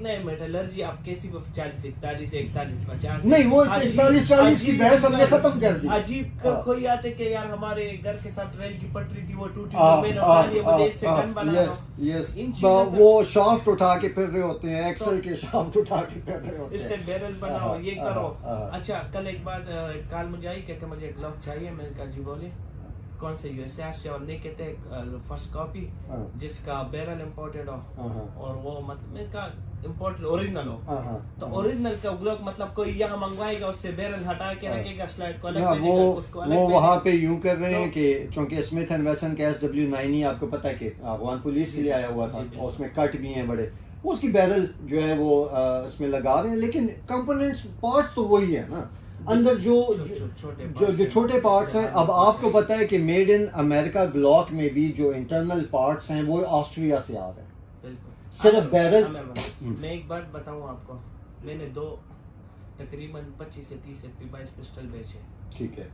कितना है मेटलर्जी आप कैसी 40 41 41 50 नहीं वो 41 की बहस हमने खत्म कर दी। अजीब कोई आते कि यार हमारे घर के साथ रेल की पटरी थी वो टूटी मैंने उठा लिया मुझे इससे गन बना लो। वो शाफ्ट उठा के फिर रहे होते हैं, एक्सल के शाफ्ट उठा के फिर रहे होते हैं, इससे बैरल बनाओ ये करो। अच्छा कल एक बात कॉल मुझे आई कहते मुझे एक ग्लव चाहिए, मैंने कहा जी बोले कौन से यूएसए से, और नहीं कहते फर्स्ट कॉपी जिसका बैरल इंपोर्टेड हो और वो मतलब का इंपोर्टेड ओरिजिनल हो, तो ओरिजिनल का ग्लव मतलब कोई यहाँ मंगवाएगा उससे बैरल हटा के रखेगा स्लाइड को अलग वो उसको अलग वो वहाँ पे यूं कर रहे हैं कि चूंकि स्मिथ एंड वेसन के SW9 ही आपको पता है कि अफगान पुलिस के लिए आया हुआ था और उसमें कट भी हैं बड़े, उसकी बैरल जो है वो उसमें लगा रहे हैं, लेकिन कंपोनेंट्स पार्ट्स तो वही है ना अंदर जो छोटे पार्ट्स हैं। अब आपको पता है कि मेड इन अमेरिका ग्लॉक में भी जो इंटरनल पार्ट्स हैं वो ऑस्ट्रिया से आ रहे हैं, सिर्फ बैरल। मैं एक बात बताऊं आपको, मैंने तकरीबन 25 से 30 MP22 पिस्टल बेचे, ठीक है,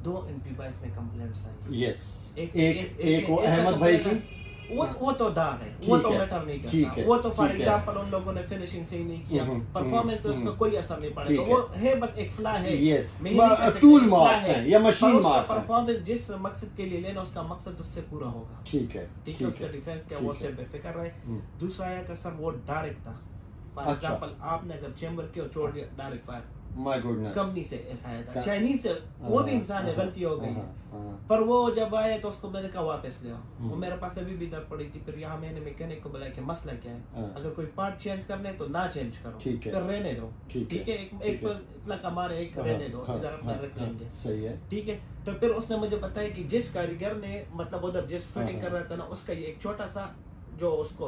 2 MP22 में कंप्लेंट्स आई। यस, एक वो अहमद भाई की वो तो दाग है, वो तो मैटर नहीं करता, वो तो फॉर एग्जांपल उन लोगों ने फिनिशिंग सही नहीं किया, परफॉर्मेंस पे उसका कोई असर नहीं पड़ेगा, वो है बस एक फ्ला है, टूल मार्क्स हैं या मशीन मार्क्स हैं। परफॉर्मेंस जिस मकसद के लिए लेना उसका मकसद उससे पूरा होगा, ठीक है, उसका डिफेंस क्या वो से बेफिक्र रहे। दूसरा आया था सर वो डायरेक्ट था, फॉर एग्जांपल आपने अगर चेंबर के छोड़ दिया direct fire, my goodness, company से ऐसा आया था, चाइनीज से, वो भी इंसान है, गलती हो गई है, पर वो जब आए तो उसको मैंने कहा वापस ले आओ, वो मेरे पास अभी भी दर पड़ी थी। फिर यहाँ मैंने मैकेनिक को बुलाया कि मसला क्या है, अगर कोई पार्ट चेंज करना है तो ना चेंज करो, फिर रहने दो, ठीक है, एक पर इतना कमा रहे, एक रहने दो, इधर अपना रख लेंगे, सही है, ठीक है। तो फिर उसने मुझे बताया कि जिस कारीगर ने मतलब उधर जिस फिटिंग कर रहा था ना उसका एक छोटा सा जो उसको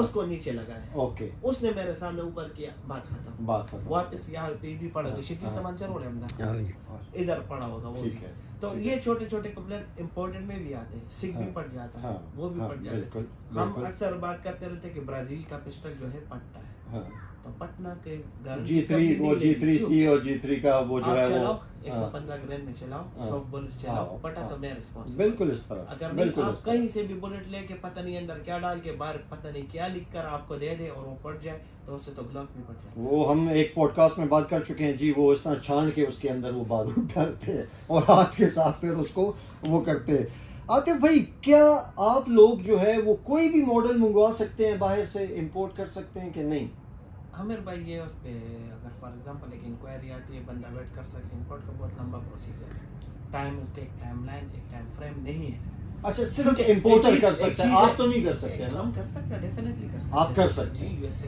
उसको नीचे लगाया, ओके, उसने मेरे सामने ऊपर किया, बात खत्म। वापस यहाँ पे भी पड़ा गया, शिकिल तमान जरूर है इधर पड़ा होगा वो भी। तो ये छोटे छोटे कंप्लेंट इम्पोर्टेंट में भी आते हैं, सिक भी पड़ जाता है, वो भी पड़ जाता है। हम अक्सर बात करते रहते हैं कि ब्राजील का पिस्टल जो है पट्टा है, तो पटना के G3C और G3 का वो जो है वो 115 ग्रेड में चलाओ, सॉफ्ट बुलेट चलाओ, पटा तो मेरा रिस्पांस बिल्कुल इस तरह। अगर नहीं आप कहीं से भी बुलेट लेके पता नहीं अंदर क्या डाल के बाहर पता नहीं क्या लिख कर आपको दे दे और वो पड़ जाए तो उससे तो ग्लॉक भी पड़ जाए। वो हम एक पॉडकास्ट में बात कर चुके हैं जी, वो इस तरह छान के उसके अंदर वो बारूद डालते हैं और हाथ के साथ फिर उसको वो करते हैं। आतिफ भाई, क्या आप लोग जो है वो कोई भी मॉडल मंगवा सकते हैं, बाहर से इंपोर्ट कर सकते हैं कि नहीं? आमिर भाई ये उस पे अगर फॉर एग्जांपल एक इंक्वायरी आती है, बंदा वेट कर सके, इंपोर्ट का बहुत लंबा प्रोसीजर है, टाइम उसके एक टाइमलाइन एक टाइम फ्रेम नहीं है। अच्छा, सिर्फ इंपोर्टर कर सकते हैं, आप तो नहीं कर सकते? हम कर सकते हैं, डेफिनेटली कर सकते हैं, आप कर सकते हैं। यूएसए